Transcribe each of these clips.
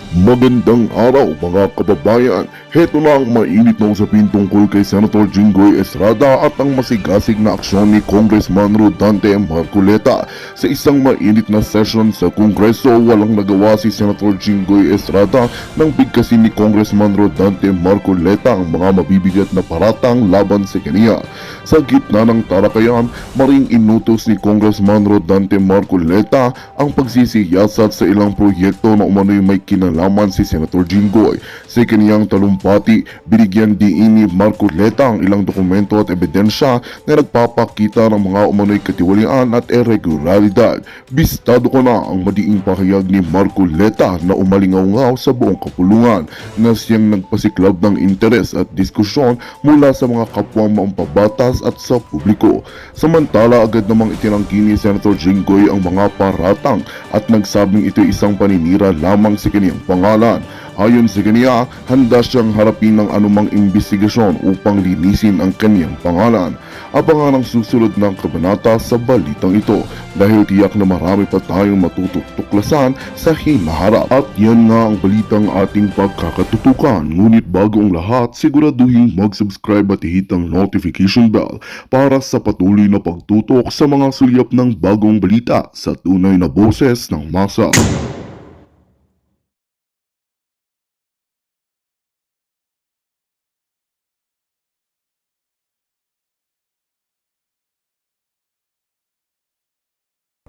Magandang araw mga kababayan. Heto na ang mainit na usapin tungkol kay Senator Jinggoy Estrada at ang masigasig na aksyon ni Congressman Rodante Marcoleta. Sa isang mainit na session sa Kongreso, walang nagawa si Senator Jinggoy Estrada nang bigkasin ni Congressman Rodante Marcoleta ang mga mabibigat na paratang laban sa kaniya. Sa gitna ng talakayan, maring inutos ni Congressman Rodante Marcoleta ang pagsisiyasat sa ilang proyekto na umano'y may kinalaman si Senator Jinggoy. Sa kaniyang talumpati, binigyan diin ni Marcoleta ang ilang dokumento at ebidensya na nagpapakita ng mga umano'y katiwalian at irregularidad. Bistado ko na ang madiing pahayag ni Marcoleta na umalingaw-ngaw sa buong kapulungan na siyang nagpasiklab ng interes at diskusyon mula sa mga kapwang mampabatas at sa publiko. Samantala, agad namang itinanggi ni Senator Jinggoy ang mga paratang at nagsabing ito'y isang paninira lamang sa kaniyang pangalan. Ayon sa kaniya, handa siyang harapin ng anumang imbestigasyon upang linisin ang kaniyang pangalan. Abangan ang susunod ng kabanata sa balitang ito dahil tiyak na marami pa tayong matutuklasan sa hinaharap. At yan nga ang balitang ating pagkakatutukan. Ngunit bago ang lahat, siguraduhin mag-subscribe at hit ang notification bell para sa patuloy na pagtutok sa mga sulyap ng bagong balita sa tunay na boses ng masa.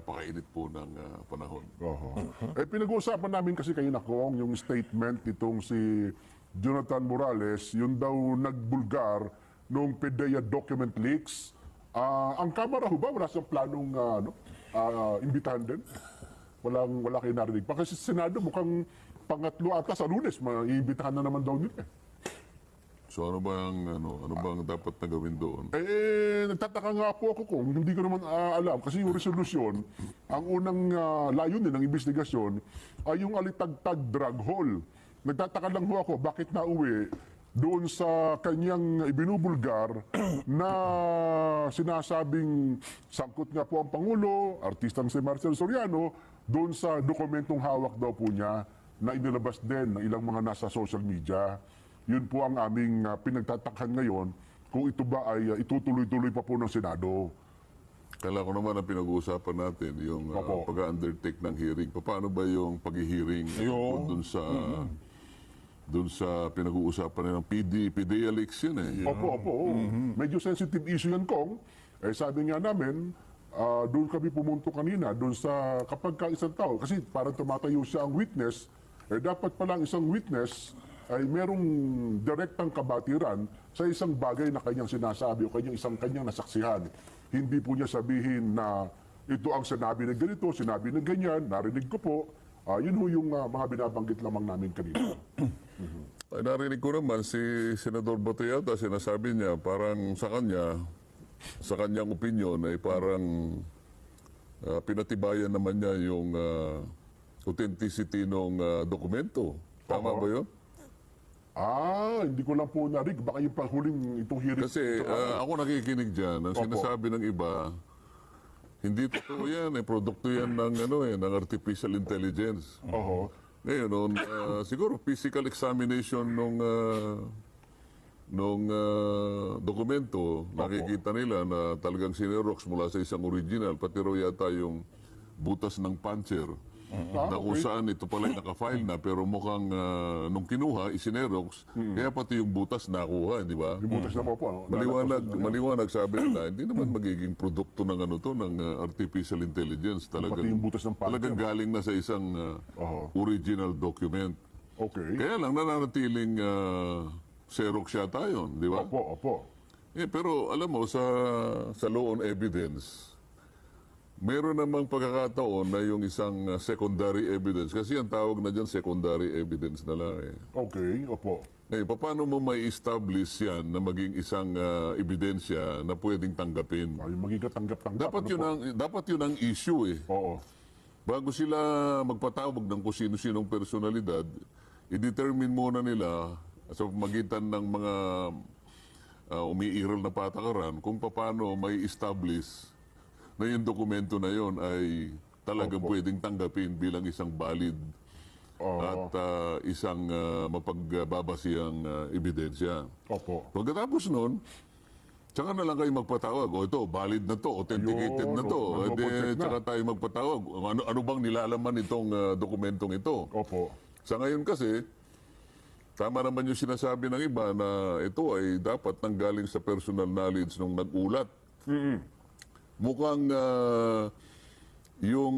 Napakainit po ng panahon. Pinag-uusapan namin kasi kayo na Kong, yung statement nitong si Jonathan Morales, yun daw nagbulgar nung PDEA document leaks. Ang Kamara ho ba, wala siyang planong imbitahan din? Wala kayo narinig. Pa kasi Senado mukhang pangatlo ata sa Lunes, maiimbitahan na naman daw nila. So ano bang dapat na gawin doon? Nagtataka nga po ako kung hindi ko naman alam kasi yung resolusyon, ang unang layunin ng investigasyon ay yung Alitagtag Drug Hall. Nagtataka lang ho ako bakit nauwi doon sa kanyang ibinubulgar na sinasabing sangkot nga po ang Pangulo, artistang si Marcel Soriano, doon sa dokumentong hawak daw po niya na inilabas din ng ilang mga nasa social media. Yun po ang aming pinagtatakhan ngayon kung ito ba ay itutuloy-tuloy pa po ng Senado. Kala ko naman ang pinag-uusapan natin, yung pag-undertake ng hearing. Paano ba yung pag-hearing doon sa pinag-uusapan ng PDEA leaks yun eh? Opo. Medyo sensitive issue yan, Kong. Sabi nga namin, doon kami pumunto kanina, doon sa kapag ka isang tao, kasi parang tumatayo siya ang witness, dapat palang isang witness ay merong direktang kabatiran sa isang bagay na kanyang sinasabi o kanyang nasaksihan. Hindi po niya sabihin na ito ang sinabi ng ganito, sinabi ng ganyan, narinig ko po. Yun ho yung mga binabanggit lamang namin kanina. Ay, narinig ko naman si Senador Bato yata, sinasabi niya parang sa kanyang opinion ay parang pinatibayan naman niya yung authenticity ng dokumento. Tama ba yun? Hindi ko lang po narinig. Baka yung panghuling itong hearing. Kasi ako nakikinig dyan, ang sinasabi ng iba, hindi totoo yan, produkto yan ng artificial intelligence. Ngayon, siguro physical examination nung dokumento, nakikita nila na talagang sinerox mula sa isang original, pati raw yata yung butas ng puncher. Na kung saan ito pala naka-file na pero mukhang nung kinuha, isinerox, kaya pati yung butas nakuha, di ba? Yung butas na po. Maliwanag sabi nila, hindi naman magiging produkto ng ng artificial intelligence. Pati yung butas ng puncher. Talagang galing na sa isang original document. Okay. Kaya lang nananatiling Xerox yata yun, di ba? Opo. Pero alam mo, sa law on evidence, meron namang pagkakataon na yung isang secondary evidence. Kasi ang tawag na dyan, secondary evidence na lang eh. Okay, opo. Paano mo may establish yan na maging isang ebidensya na pwedeng tanggapin? Ay, magiging tanggap-tanggap. Dapat yun ang issue eh. Oo. Bago sila magpatawag ng kung sino-sinong personalidad, i-determine muna nila sa magitan ng mga umiiral na patakaran kung paano may establish na yung dokumento na yon ay talagang pwedeng tanggapin bilang isang valid at at isang mapagbabasihang ebidensya. Opo. Pagkatapos nun, tsaka na lang kayo magpatawag. O ito, valid na to, authenticated Ayun, na to. nagpo-check na. Tsaka tayo magpatawag. Ano bang nilalaman itong dokumentong ito? Opo. Sa ngayon kasi, tama naman yung sinasabi ng iba na ito ay dapat nanggaling sa personal knowledge nung nag-ulat. Mukhang yung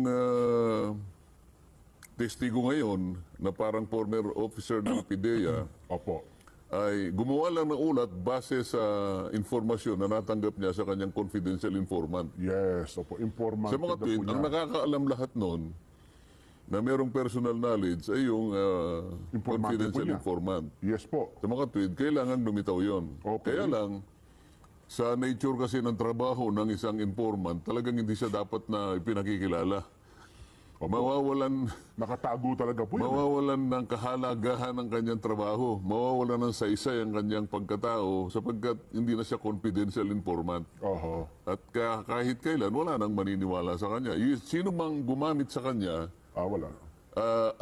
testigo ngayon na parang former officer ng PIDEA Opo. ay gumawa lang ng ulat base sa informasyon na natanggap niya sa kanyang confidential informant. Yes, opo. Informante Sa mga na po tweet, niya. ang nakakaalam lahat nun na merong personal knowledge ay yung Informante po confidential niya. informant. Yes po. Sa mga tweet, kailangan lumitaw yon. Okay. Kaya lang, sa nature kasi ng trabaho ng isang informant, talagang hindi siya dapat na ipinakikilala. Mawawalan, Nakatago talaga po yun. mawawalan ng kahalagahan ng kanyang trabaho. Mawawalan ng saysay ang kanyang pagkatao sapagkat hindi na siya confidential informant. Oho. At kahit kailan, wala nang maniniwala sa kanya. Sino mang gumamit sa kanya, Wala.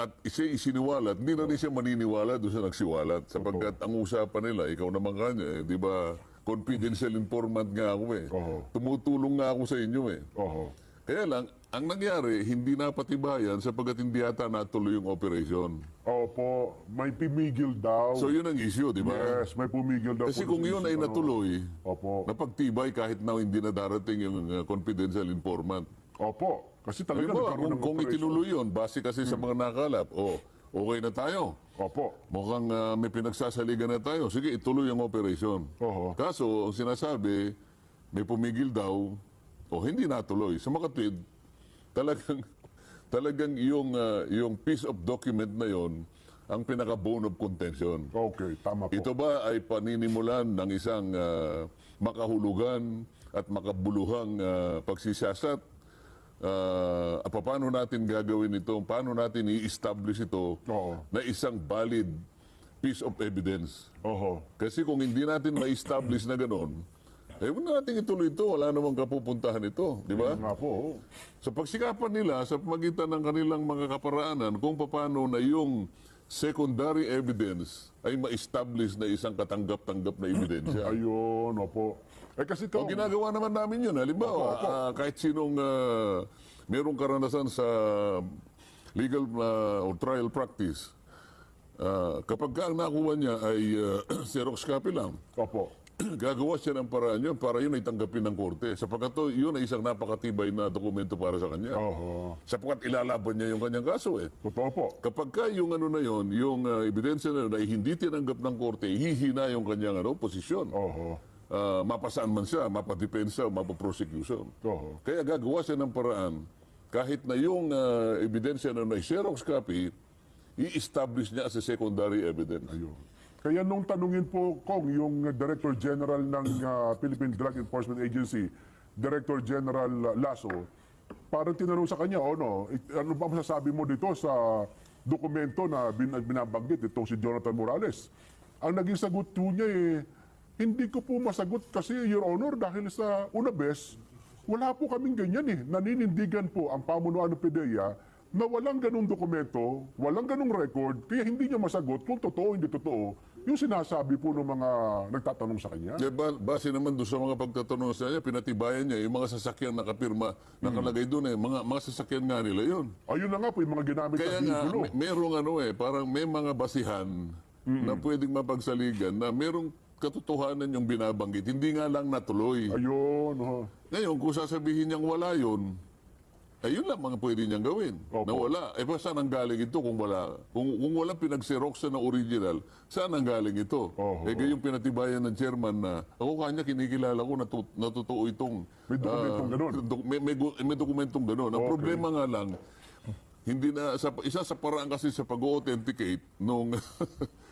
at isiniwalat, hindi na rin siya maniniwala doon sa nagsiwalat. Sapagkat ang usapan nila, ikaw naman kanya, di ba, confidential informant nga ako eh. Oho. Tumutulong nga ako sa inyo eh. Oho. Kaya lang, ang nangyari, hindi napatibayan sapagkat hindi yata natuloy yung operation. Opo. May pimigil daw. So yun ang issue, di ba? Yes, may pumigil daw. Kasi po kung sa yun ay isip, natuloy, Opo. napagtibay kahit na hindi na darating yung confidential informant. Opo. Kasi talaga Halimbawa, nagkaroon ng kung operation. itinuloy yun, base kasi sa mga nakalap, okay na tayo. Opo. Mukhang may pinagsasaligan na tayo. Sige, ituloy ang operation. Oho. Kaso, ang sinasabi, may pumigil daw, o hindi natuloy. Sa makatwid, talagang yung piece of document na yon ang pinaka-bone of contention. Okay, tama po. Ito ba ay paninimulan ng isang makahulugan at makabuluhang pagsisiyasat? Paano natin gagawin ito? Paano natin i-establish ito Oo. na isang valid piece of evidence? Oho. Kasi kung hindi natin ma-establish na gano'n, huwag na natin ituloy ito. Wala namang kapupuntahan ito. Di ba? Nga po. Sa pagsikapan nila, sa pamagitan ng kanilang mga kaparaanan, kung paano na yung secondary evidence ay ma-establish na isang katanggap-tanggap na ebidensya. Ayun, opo. Kasi O ginagawa naman namin yun. Halimbawa, kahit sinong merong karanasan sa legal or trial practice, kapag ang nakuha niya ay Xerox copy lang, Opo. gagawa siya ng paraan yun para yun ay tanggapin ng korte. Sapagkat yun ay isang napakatibay na dokumento para sa kanya. Oho. Sapagkat ilalaban niya yung kanyang kaso eh. Totoo po. Kapag ka yung ano na yun, yung ebidensya na yun ay hindi tinanggap ng korte, hihina yung kanyang posisyon. Oho. Mapasaan man siya, mapadepensa o mapaprosecution. Oho. Kaya gagawa siya ng paraan, kahit na yung ebidensya na may Xerox copy, i-establish niya as a secondary evidence. Ayun. Kaya nung tanungin po, Kong, yung Director General ng Philippine Drug Enforcement Agency, Director General Lasso, parang tinanong sa kanya, ano ba masasabi mo dito sa dokumento na binabanggit itong si Jonathan Morales? Ang naging sagot po niya hindi ko po masagot kasi, Your Honor, dahil sa una bes, wala po kaming ganyan Naninindigan po ang pamunuan ng PIDEA na walang ganung dokumento, walang ganung record, kaya hindi niya masagot kung totoo o hindi totoo yung sinasabi po ng mga nagtatanong sa kanya. Base naman doon sa mga pagtatanong sa kanya, pinatibayan niya yung mga sasakyan nakapirma, nakalagay doon mga sasakyan nga nila yun. Ayun na nga po, yung mga ginamit Kaya na nga, vehikulo. merong parang may mga basihan na pwedeng mapagsaligan na merong katotohanan yung binabanggit. Hindi nga lang natuloy. Ayun. Ngayon, kung sasabihin niyang wala yun, ayun lang mga pwede niyang gawin. Opo. Na wala. Saan ang galing ito kung wala? Kung walang pinag-xerox na original, saan ang galing ito? Oho. Yung pinatibayan ng chairman na, ako kanya kinikilala ko na totoo itong... May dokumentong ganun. May dokumentong gano'n. Ang Okay. problema nga lang, hindi na isa sa paraan kasi sa pag-authenticate nung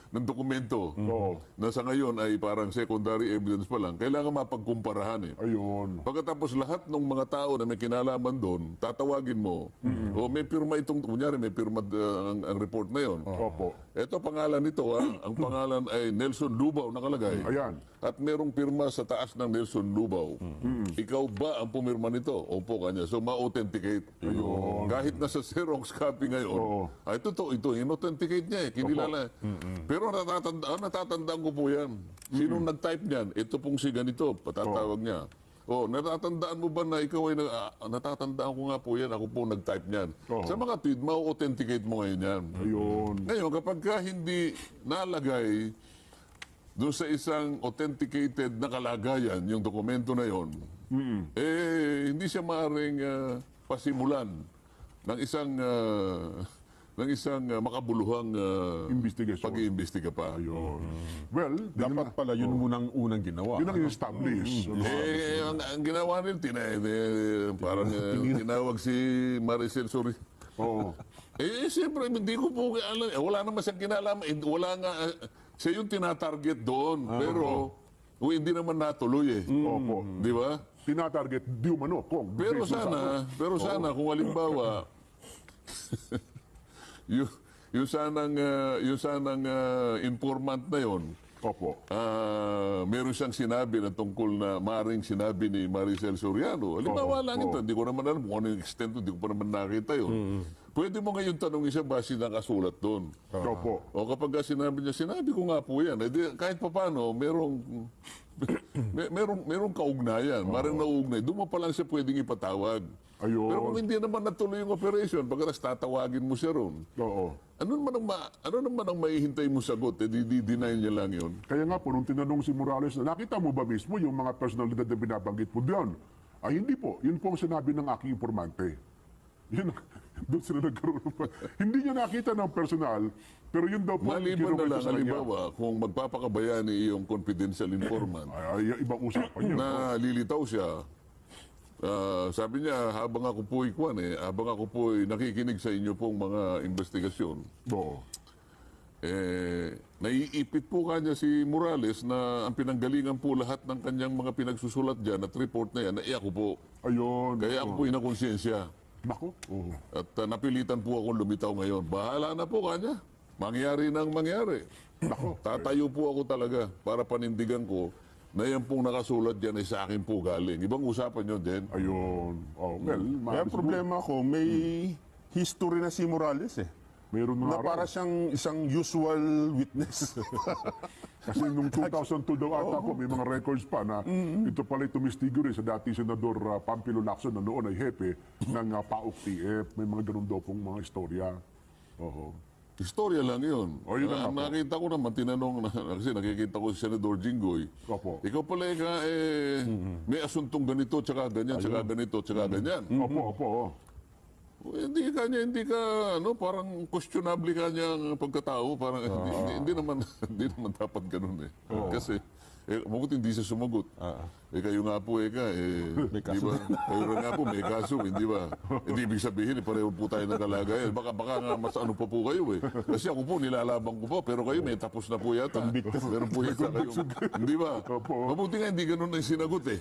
ng dokumento Oo. na sa ngayon ay parang secondary evidence pa lang, kailangan mapagkumparahan eh. Ayun. Pagkatapos lahat ng mga tao na may kinalaman doon, tatawagin mo, o may pirma itong, kunyari may pirma ang report na yon. Opo. Ito pangalan nito, ang pangalan ay Nelson Lubao nakalagay. Ayan. At merong pirma sa taas ng Nelson Lubao. Ikaw ba ang pumirma nito? Opo kanya. So ma-authenticate. Kahit nasa Xerox copy ngayon, Oo. ay totoo ito, in-authenticate niya eh, kinilala. Pero natatandaan ko po yan. Sinong nag-type niyan? Ito pong si ganito, patatawag niya. Natatandaan mo ba na ikaw ay natatandaan ko nga po yan, ako po nag-type niyan. Sa mga tweet, ma-authenticate mo ngayon yan. Ayun. Ngayon, kapag ka hindi nalagay doon sa isang authenticated na kalagayan, yung dokumento na yon, hindi siya maaaring pasimulan ng isang makabuluhang Investigation. pag-iimbestiga pa. Ayun. Well, Dapat pala yun munang unang ginawa. yun ang establish. Ang ginawa nila, parang tinawag si Maricel Sori. Oo. Siyempre, hindi ko po alam. Wala naman siyang kinalaman. Wala nga, siya yung tinatarget doon. Pero, hindi naman natuloy eh. Opo. Di ba? Tinatarget di umano kung Pero based on sana, kung halimbawa, yung sanang informant na yon, Opo. meron siyang sinabi na tungkol na maring sinabi ni Maricel Soriano. Halimbawa lang ito, hindi ko naman alam kung ano yung extent, hindi ko pa naman nakita yun. Pwede mo ngayon tanongin siya base ng kasulat doon. Opo. O kapag sinabi niya, sinabi ko nga po yan. Kahit pa paano, merong kaugnayan. Marang nauugnay. Doon mo pa lang siya pwedeng ipatawag. Ayun. Pero kung hindi naman natuloy yung operation, pagkatapos tatawagin mo siya ron. Oo. Ano naman ang maihintay mo sagot? Di-deny niya lang yun. Kaya nga po, nung tinanong si Morales, nakita mo ba mismo yung mga personalidad na binabanggit mo diyan? Ay, hindi po. Yun po ang sinabi ng aking informante. Yun, doon sila nagkaroon pa. Hindi niya nakita ng personal, pero yun daw po ang Maliban na kinuwento lang, sa kanya. halimbawa, kung magpapakabayani yung confidential informant, Ay, ibang usapan yun. na lilitaw siya, sabi niya, habang ako po'y nakikinig sa inyo pong mga investigasyon, Oo. naiipit po kanya si Morales na ang pinanggalingan po lahat ng kanyang mga pinagsusulat dyan at report na yan, na ako po. Ayun. Kaya ako po'y nakonsensya. Nako. Oo. At napilitan po akong lumitaw ngayon. Bahala na po kanya. Mangyari nang mangyari. Nako. Tatayo po ako talaga para panindigan ko na yan pong nakasulat dyan ay sa akin po galing. Ibang usapan yun din. Ayun. Oh, well, Kaya ang problema ko, may history na si Morales eh. Mayroon Na mga para siyang isang usual witness. Kasi nung 2002 daw ata po, may mga records pa na ito pala tumistigo rin sa dati Senador Pampilo Lacson na noon ay hepe ng PAOK TF. May mga ganun daw pong mga istorya. Oo. Istorya lang yun. O, yun na nga po. Nakita ko naman, tinanong, kasi nakikita ko si Senador Jinggoy. Opo. Ikaw pala may asuntong ganito, tsaka ganyan, tsaka ganito, tsaka ganyan. Opo, opo. Hindi ka, parang questionable ka niyang pagkatao. Parang, hindi naman dapat ganun eh. Kasi, bakit hindi siya sumagot? Kayo nga po, di ba? Kayo nga po, may kaso, hindi ba? Hindi ibig sabihin, pareho po tayo ng kalagayan. Baka nga mas ano pa po kayo eh. Kasi ako po, nilalabang ko po, pero kayo may tapos na po yata. Meron po yata kayo. Hindi ba? Opo. Mabuti nga, hindi ganun ang sinagot eh.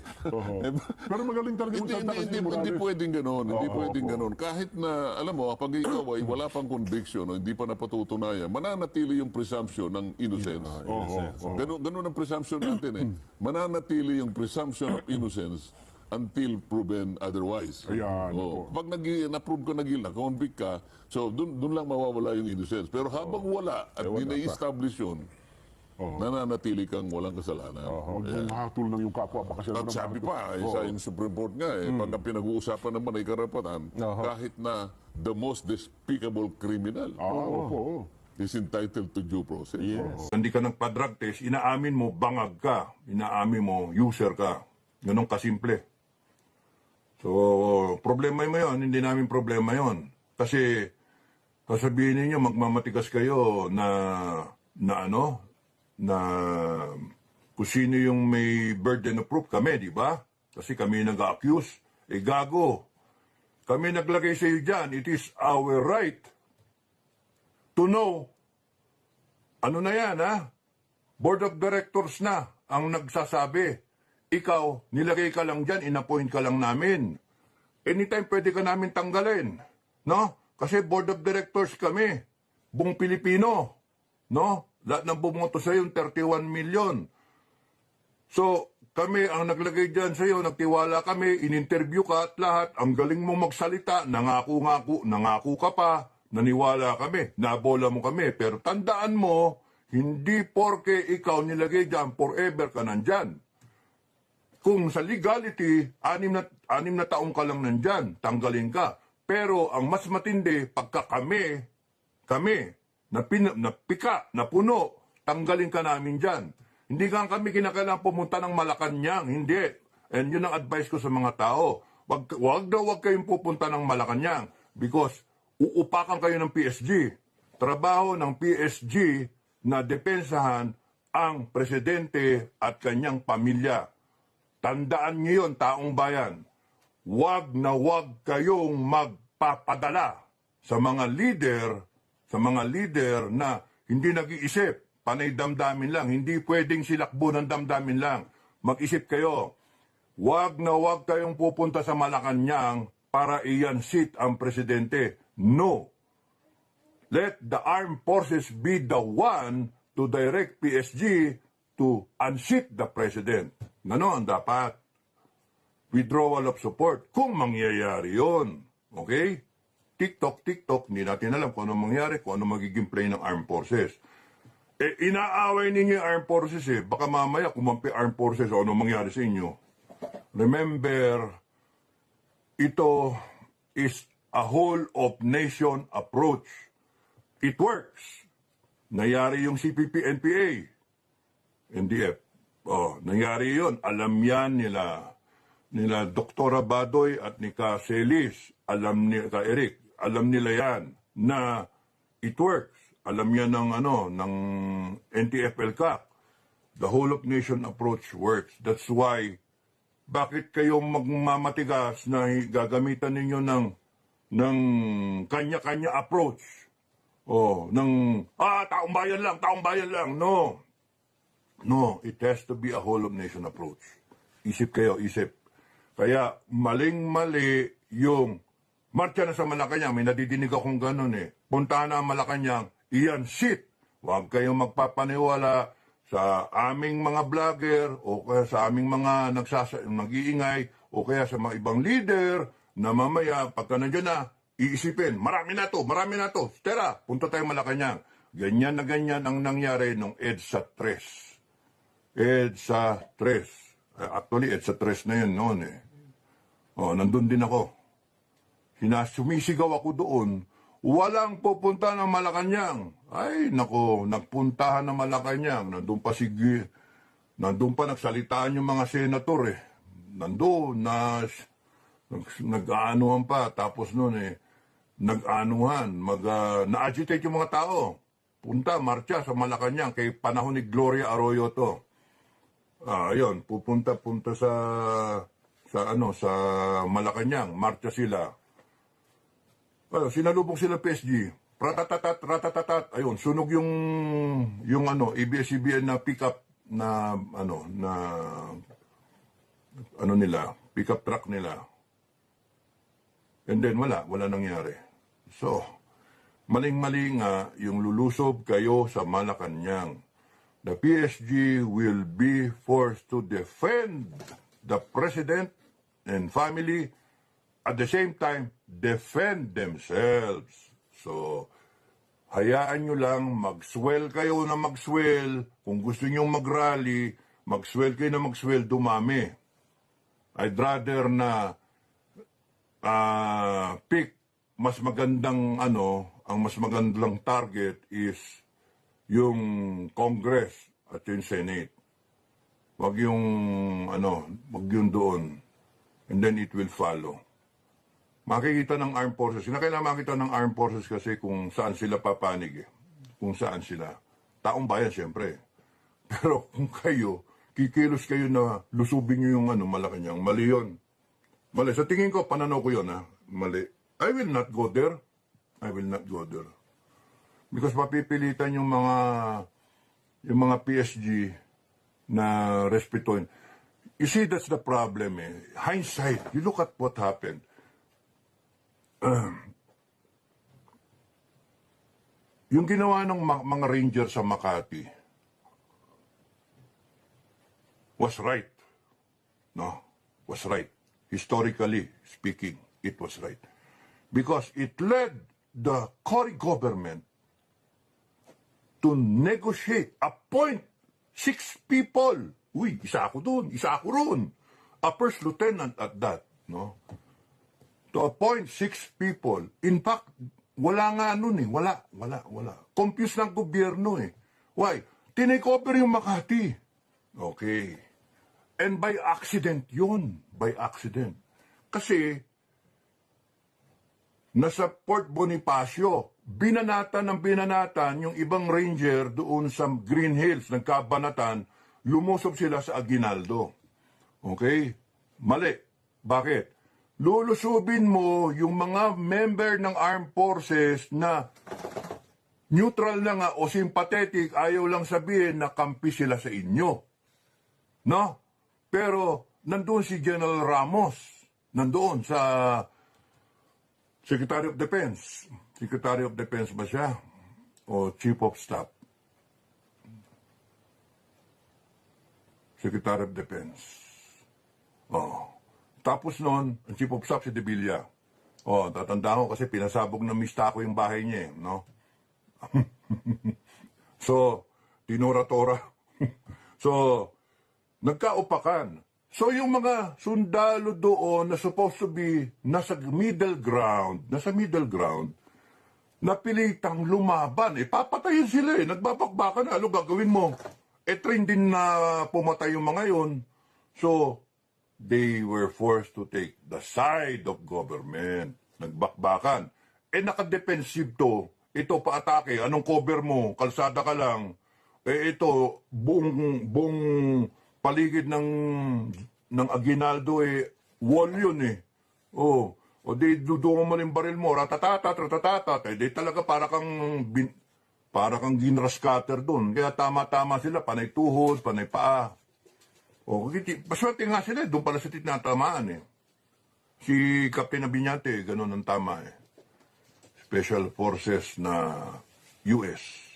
Pero magaling talaga magsalita kasi si Hindi Morales. pwedeng gano'n. Hindi pwedeng gano'n. Kahit na, alam mo, pag ikaw ay wala pang conviction o hindi pa napatutunayan, mananatili yung presumption ng innocence. Ganun ang presumption natin eh. Mananatili yung presumption of innocence until proven otherwise. Ayan, Pag na-prove ko na convict ka, so dun lang mawawala yung innocence. Pero habang wala at di na-establish yun, nananatili kang walang kasalanan. Huwag mong hatol ng yung kapwa. Baka sila At naman sabi ito. pa, sa yung Supreme Court nga, pag ang pinag-uusapan naman ay karapatan, kahit na the most despicable criminal Opo. is entitled to due process. Hindi ka nagpa-drug test, inaamin mo bangag ka, inaamin mo user ka. Ganun kasimple. So, problema mo yun, hindi namin problema yon. Kasi, sasabihin ninyo, magmamatigas kayo na kung sino yung may burden of proof kami, di ba? Kasi kami nag-accuse. Gago. Kami naglagay sa iyo dyan. It is our right to know ano na yan, ha? Board of Directors na ang nagsasabi. Ikaw, nilagay ka lang dyan, inappoint ka lang namin. Anytime pwede ka namin tanggalin. No? Kasi Board of Directors kami. Buong Pilipino. No? Lahat ng bumoto sa iyo, 31 million. So, kami ang naglagay dyan sa iyo, nagtiwala kami, in-interview ka at lahat, ang galing mong magsalita, nangako ka pa, naniwala kami, nabola mo kami. Pero tandaan mo, hindi porke ikaw nilagay dyan, forever ka nandyan. Kung sa legality, 6 na taong ka lang nandyan, tanggalin ka. Pero ang mas matindi, pagka kami, napika, napuno, tanggalin ka namin dyan. Hindi ka kami kinakailangan pumunta ng Malacanang, hindi. And yun ang advice ko sa mga tao. Wag kayong pupunta ng Malacanang because uupakan kayo ng PSG. Trabaho ng PSG na depensahan ang presidente at kanyang pamilya. Tandaan niyo yun, taong bayan. Wag kayong magpapadala sa mga leader na hindi nag-iisip. Panay damdamin lang. Hindi pwedeng silakbo ng damdamin lang. Mag-isip kayo. Wag kayong pupunta sa Malacanang para iyansit ang presidente. No. Let the armed forces be the one to direct PSG to unseat the president. Ganon dapat. Withdrawal of support. Kung mangyayari yon. Okay? TikTok, hindi natin alam kung ano mangyari, kung ano magiging play ng armed forces. Inaaway ninyo yung armed forces eh. Baka mamaya kumampi armed forces o ano mangyari sa inyo. Remember, ito is a whole of nation approach. It works. Nangyari yung CPP-NPA, NDF. Nangyari yun. Alam yan nila Dr. Badoy at ni Ka Celis. Alam ni Ka Eric. Alam nila yan na it works. Alam niya ng NTF-ELCAC. The whole of nation approach works. That's why, bakit kayo magmamatigas na gagamitan ninyo ng kanya-kanya approach? Taong bayan lang. No, it has to be a whole of nation approach. Isip kayo. Kaya maling-mali yung marcha na sa Malacanang. May nadidinig akong ganun eh. Puntahan na ang Malacanang. Iyan, shit. Huwag kayong magpapaniwala sa aming mga vlogger o kaya sa aming mga nag-iingay o kaya sa mga ibang leader na mamaya pagka nandiyan na, iisipin, marami na to. Tara, punta tayo Malacanang. Ganyan na ganyan ang nangyari nung EDSA 3. Actually, EDSA 3 na yun noon eh. Nandun din ako. Sumisigaw ako doon. Walang pupunta ng Malacanang. Ay, nako, nagpuntahan ng Malacanang. Nandun pa nagsalitaan yung mga senator eh. Nandun, nag-aanuhan pa. Tapos nun nag-aanuhan, na-agitate yung mga tao. Punta, marcha sa Malacanang. Kay panahon ni Gloria Arroyo to. Ayun, punta sa Malacanang. Marcha sila. Sinalubong sila PSG. Ratatatat. Ayun, sunog yung ABS-CBN na pick-up pick-up truck nila. And then wala nangyari. So, maling-mali nga yung lulusob kayo sa Malacanang. The PSG will be forced to defend the president and family. At the same time, defend themselves. So, hayaan nyo lang, mag-swell kayo na mag-swell. Kung gusto nyo mag-rally, mag-swell kayo na mag-swell, dumami. I'd rather na pick mas magandang ang mas magandang target is yung Congress at yung Senate. Wag yung doon. And then it will follow. Makikita ng armed forces. Kailangan makita ng armed forces kasi kung saan sila papanig eh. Kung saan sila. Taong bayan siyempre. Pero kung kayo, kikilos kayo na lusubin nyo yung Malacanang. Mali yun. Mali. Sa tingin ko, pananaw ko yun ha. Mali. I will not go there. Because mapipilitan yung mga PSG na respetuhin. You see, that's the problem eh. Hindsight, you look at what happened. Yung ginawa ng mga Rangers sa Makati was right. No, was right. Historically speaking, it was right. Because it led the Cory government to negotiate, appoint 6 people. Uy, isa ako dun, isa ako ron. A first lieutenant at that, no? To appoint 6 people. In fact, wala nga nun eh. Wala. Confused ng gobyerno eh. Why? Tinake over yung Makati. Okay. And by accident yun. By accident. Kasi, nasa Port Bonifacio, binanatan yung ibang ranger doon sa Green Hills, nagkabanatan, lumusob sila sa Aguinaldo. Okay? Mali. Bakit? Lulusubin mo yung mga member ng armed forces na neutral na nga o sympathetic, ayaw lang sabihin na kampi sila sa inyo. No? Pero, nandoon si General Ramos. Nandoon sa Secretary of Defense. Secretary of Defense ba siya? O Chief of Staff? Secretary of Defense. Oh. Tapos noon, ang Chief of Staff si De Villa. Oh, tatandaan ko kasi pinasabog ng mista ko yung bahay niya, no? So, tinora-tora. So, nagkaupakan. So, yung mga sundalo doon na supposed to be nasa middle ground, napilitang lumaban. Papatayin sila eh. Nagbabakbakan na. Ano gagawin mo? Train din na pumatay yung mga yon. So, they were forced to take the side of government. Nagbakbakan. Naka-defensive to. Ito pa-atake. Anong cover mo? Kalsada ka lang. Ito, buong paligid ng Aguinaldo wall yun eh. O di duduwa mo yung baril mo, ratatata. Di talaga para kang ginras cutter doon. Kaya tama-tama sila, panay tuhod, panay paa. Paswerte nga sila, doon pala sa tinatamaan eh. Si Captain Abiñate, ganun ang tama eh. Special Forces na US.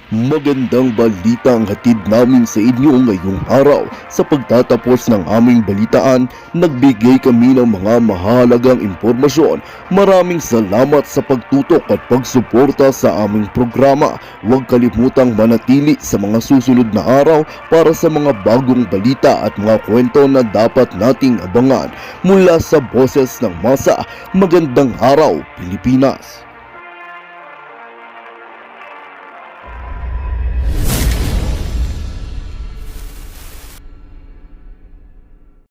Magandang balita ang hatid namin sa inyo ngayong araw. Sa pagtatapos ng aming balitaan, nagbigay kami ng mga mahalagang impormasyon. Maraming salamat sa pagtutok at pagsuporta sa aming programa. Huwag kalimutang manatili sa mga susunod na araw para sa mga bagong balita at mga kwento na dapat nating abangan. Mula sa Boses ng Masa, magandang araw Pilipinas!